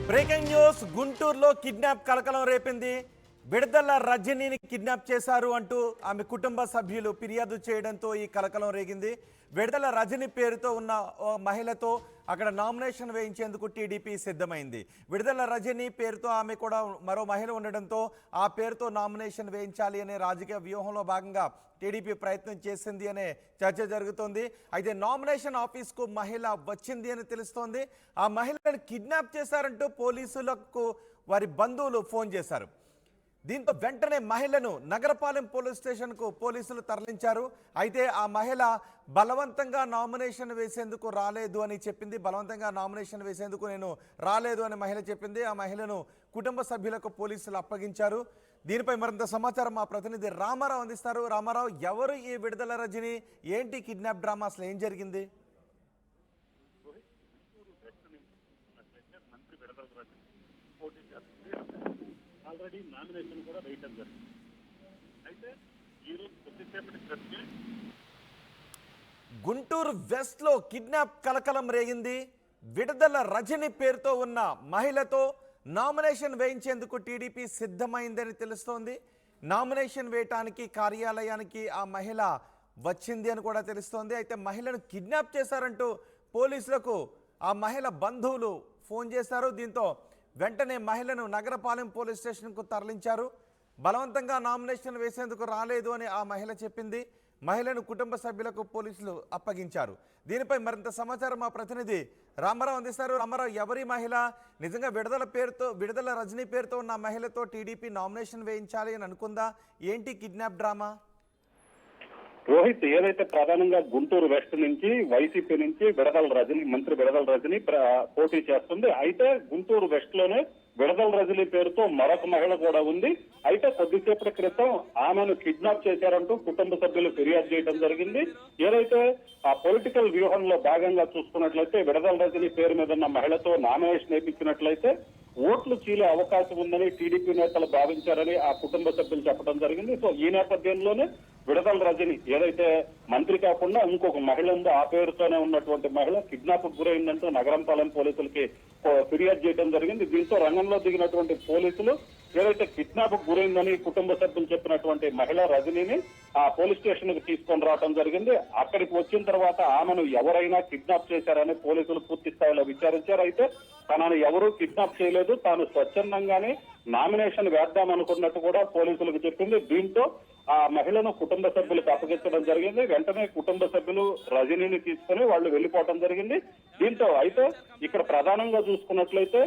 Breaking news గుంటూరులో kidnap కలకలం రేపింది. విడుదల రజనీని కిడ్నాప్ చేశారు అంటూ ఆమె కుటుంబ సభ్యులు ఫిర్యాదు చేయడంతో ఈ కలకలం రేగింది. విడుదల రజని పేరుతో ఉన్న మహిళతో అక్కడ నామినేషన్ వేయించేందుకు టీడీపీ సిద్ధమైంది. విడుదల రజని పేరుతో ఆమె కూడా మరో మహిళ ఉండడంతో ఆ పేరుతో నామినేషన్ వేయించాలి అనే రాజకీయ వ్యూహంలో భాగంగా టీడీపీ ప్రయత్నం చేసింది అనే చర్చ జరుగుతోంది. అయితే నామినేషన్ ఆఫీస్కు మహిళ వచ్చింది అని తెలుస్తోంది. ఆ మహిళను కిడ్నాప్ చేశారంటూ పోలీసులకు వారి బంధువులు ఫోన్ చేశారు. దీంతో వెంటనే మహిళను నగరపాలెం పోలీస్ స్టేషన్కు పోలీసులు తరలించారు. అయితే ఆ మహిళ బలవంతంగా నామినేషన్ వేసేందుకు రాలేదు అని చెప్పింది. బలవంతంగా నామినేషన్ వేసేందుకు నేను రాలేదు అని మహిళ చెప్పింది. ఆ మహిళను కుటుంబ సభ్యులకు పోలీసులు అప్పగించారు. దీనిపై మరింత సమాచారం మా ప్రతినిధి రామారావు అందిస్తారు. రామారావు, ఎవరు ఈ విడుదల రజని? ఏంటి కిడ్నాప్ డ్రామా? అసలు ఏం జరిగింది? ఆల్రెడీ నామినేషన్ కూడా వేయటం జరిగింది. అయితే ఈరోజు కొద్దిసేపటి క్రితమే గుంటూరు వెస్ట్ లో కిడ్నాప్ కలకలం రేగింది. విడుదల రజని పేరుతో ఉన్న మహిళతో నామినేషన్ వేయించేందుకు టీడీపీ సిద్ధమైందని తెలుస్తోంది. నామినేషన్ వేయటానికి కార్యాలయానికి ఆ మహిళ వచ్చింది అని కూడా తెలుస్తోంది. అయితే మహిళను కిడ్నాప్ చేశారంటూ పోలీసులకు ఆ మహిళ బంధువులు ఫోన్ చేశారు. దీంతో వెంటనే మహిళను నగరపాలెం పోలీస్ స్టేషన్కు తరలించారు. బలవంతంగా నామినేషన్ వేసేందుకు రాలేదు అని ఆ మహిళ చెప్పింది. మహిళను కుటుంబ సభ్యులకు పోలీసులు అప్పగించారు. దీనిపై మరింత సమాచారం మా ప్రతినిధి రామారావు అందిస్తారు. రామారావు, ఎవరి మహిళ? నిజంగా విడుదల రజనీ పేరుతో ఉన్న మహిళతో టీడీపీ నామినేషన్ వేయించాలి అని అనుకుందా? ఏంటి కిడ్నాప్ డ్రామా? రోహిత్, ఏదైతే ప్రధానంగా గుంటూరు వెస్ట్ నుంచి వైసీపీ నుంచి మంత్రి విడదల రజని పోటీ చేస్తుంది. అయితే గుంటూరు వెస్ట్ లోనే విడదల రజని పేరుతో మరొక మహిళ కూడా ఉంది. అయితే కొద్దిసేపటి క్రితం ఆమెను కిడ్నాప్ చేశారంటూ కుటుంబ సభ్యులు ఫిర్యాదు చేయడం జరిగింది. ఏదైతే ఆ పొలిటికల్ వ్యూహంలో భాగంగా చూసుకున్నట్లయితే విడదల రజని పేరు మీద ఉన్న మహిళతో నామినేషన్ వేయించినట్లయితే ఓట్లు చీలే అవకాశం ఉందని టీడీపీ నేతలు భావించారని ఆ కుటుంబ సభ్యులు చెప్పడం జరిగింది. సో ఈ నేపథ్యంలోనే విడదల రజని ఏదైతే మంత్రి కాకుండా ఇంకొక మహిళ ఉందో ఆ పేరుతోనే ఉన్నటువంటి మహిళ కిడ్నాప్ గురైందంటూ నగరంపాలెం పోలీసులకి ఫిర్యాదు చేయడం జరిగింది. దీంతో రంగంలో దిగినటువంటి పోలీసులు ఏదైతే కిడ్నాప్ గురైందని కుటుంబ సభ్యులు చెప్పినటువంటి మహిళ రజనీని ఆ పోలీస్ స్టేషన్ కు తీసుకొని రావడం జరిగింది. అక్కడికి వచ్చిన తర్వాత ఆమెను ఎవరైనా కిడ్నాప్ చేశారని పోలీసులు పూర్తి స్థాయిలో విచారించారు. అయితే తనను ఎవరూ కిడ్నాప్ చేయలేదు, తాను స్వచ్ఛందంగానే నామినేషన్ వేద్దామనుకున్నట్టు కూడా పోలీసులకు చెప్పింది. దీంతో ఆ మహిళను కుటుంబ సభ్యులకు అప్పగించడం జరిగింది. వెంటనే కుటుంబ సభ్యులు రజనీని తీసుకుని వాళ్ళు వెళ్లిపోవడం జరిగింది. దీంతో అయితే ఇక్కడ ప్రధానంగా చూసుకున్నట్లయితే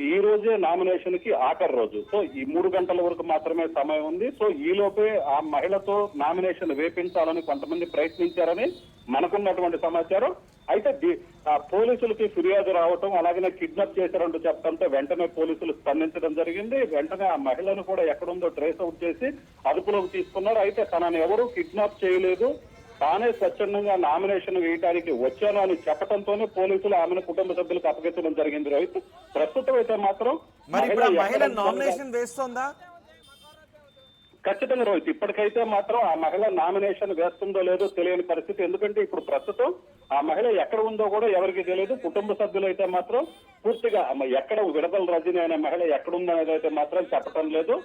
ఈ రోజే నామినేషన్ కి ఆఖరి రోజు. సో ఈ 3 గంటల వరకు మాత్రమే సమయం ఉంది. సో ఈ లోపే ఆ మహిళతో నామినేషన్ వేపించాలని కొంతమంది ప్రయత్నించారని మనకున్నటువంటి సమాచారం. అయితే పోలీసులకి ఫిర్యాదు రావటం, అలాగనే కిడ్నాప్ చేశారంటూ చెప్పడంతో వెంటనే పోలీసులు స్పందించడం జరిగింది. వెంటనే ఆ మహిళను కూడా ఎక్కడుందో ట్రేస్ అవుట్ చేసి అదుపులోకి తీసుకున్నారు. అయితే తనను ఎవరూ కిడ్నాప్ చేయలేదు, తానే స్వచ్ఛందంగా నామినేషన్ వేయడానికి వచ్చాను అని చెప్పడంతోనే పోలీసులు ఆమెను కుటుంబ సభ్యులకు అప్పగించడం జరిగింది. రోహిత్, ప్రస్తుతం అయితే మాత్రం మహిళ నామినేషన్ వేస్తోందా? ఖచ్చితంగా రోహిత్, ఇప్పటికైతే మాత్రం ఆ మహిళ నామినేషన్ వేస్తుందో లేదో తెలియని పరిస్థితి. ఎందుకంటే ఇప్పుడు ప్రస్తుతం ఆ మహిళ ఎక్కడ ఉందో కూడా ఎవరికి తెలియదు. కుటుంబ సభ్యులు అయితే మాత్రం పూర్తిగా ఎక్కడ విడదల రజని అనే మహిళ ఎక్కడుందనేది అయితే మాత్రం చెప్పడం లేదు.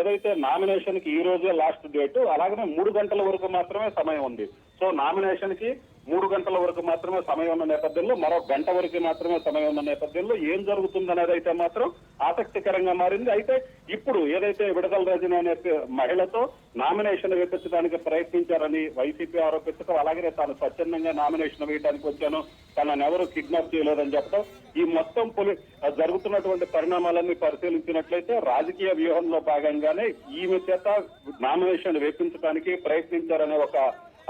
ఏదైతే నామినేషన్ కి ఈ రోజే లాస్ట్ డేట్, అలాగనే 3 గంటల వరకు మాత్రమే సమయం ఉంది. సో నామినేషన్ కి 3 గంటల వరకు మాత్రమే సమయం ఉన్న నేపథ్యంలో, మరో గంట వరకు మాత్రమే సమయం ఉన్న నేపథ్యంలో ఏం జరుగుతుందనేది అయితే మాత్రం ఆసక్తికరంగా మారింది. అయితే ఇప్పుడు ఏదైతే విడదల రజని అనే మహిళతో నామినేషన్ వేయించడానికి ప్రయత్నించారని వైసీపీ ఆరోపించడం, అలాగే తాను స్వచ్ఛందంగా నామినేషన్ వేయడానికి వచ్చాను, తనను ఎవరు కిడ్నాప్ చేయలేదని చెప్పడం, ఈ మొత్తం జరుగుతున్నటువంటి పరిణామాలన్నీ పరిశీలించినట్లయితే రాజకీయ వ్యూహంలో భాగంగానే ఈమె చేత నామినేషన్ వేయించడానికి ప్రయత్నించారనే ఒక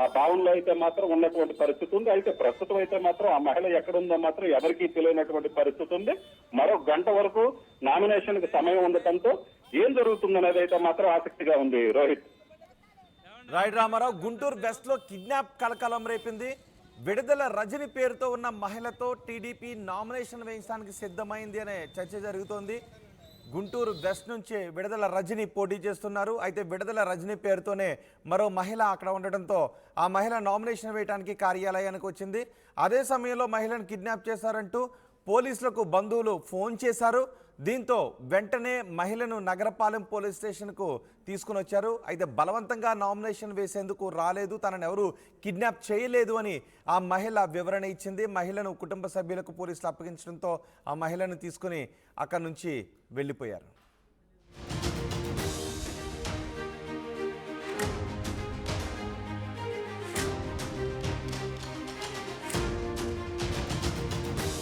ఆ భావనలో అయితే మాత్రం ఉన్నటువంటి పరిస్థితి ఉంది. అయితే ప్రస్తుతం అయితే మాత్రం ఆ మహిళ ఎక్కడుందో మాత్రం ఎవరికీ తెలియనటువంటి పరిస్థితి ఉంది. మరో గంట వరకు నామినేషన్ కి సమయం ఉండటంతో ఏం జరుగుతుందనేది అయితే మాత్రం ఆసక్తిగా ఉంది. రోహిత్, రైట్ రామారావు, గుంటూరు వెస్ట్ లో కిడ్నాప్ కలకలం రేపింది. విడుదల రజని పేరుతో ఉన్న మహిళతో టీడీపీ నామినేషన్ వేయించడానికి సిద్ధమైంది అనే చర్చ జరుగుతోంది. గుంటూరు వెస్ట్ నుంచి విడుదల రజని పోటీ చేస్తున్నారు. అయితే విడుదల రజని పేరుతోనే మరో మహిళ అక్కడ ఉండడంతో ఆ మహిళ నామినేషన్ వేయడానికి కార్యాలయానికి వచ్చింది. అదే సమయంలో మహిళను కిడ్నాప్ చేశారంటూ పోలీసులకు బంధువులు ఫోన్ చేశారు. దీంతో వెంటనే మహిళను నగరపాలెం పోలీస్ స్టేషన్కు తీసుకుని వచ్చారు. అయితే బలవంతంగా నామినేషన్ వేసేందుకు రాలేదు, తనను ఎవరు కిడ్నాప్ చేయలేదు అని ఆ మహిళ వివరణ ఇచ్చింది. మహిళను కుటుంబ సభ్యులకు పోలీసులు అప్పగించడంతో ఆ మహిళను తీసుకుని అక్కడి నుంచి వెళ్ళిపోయారు.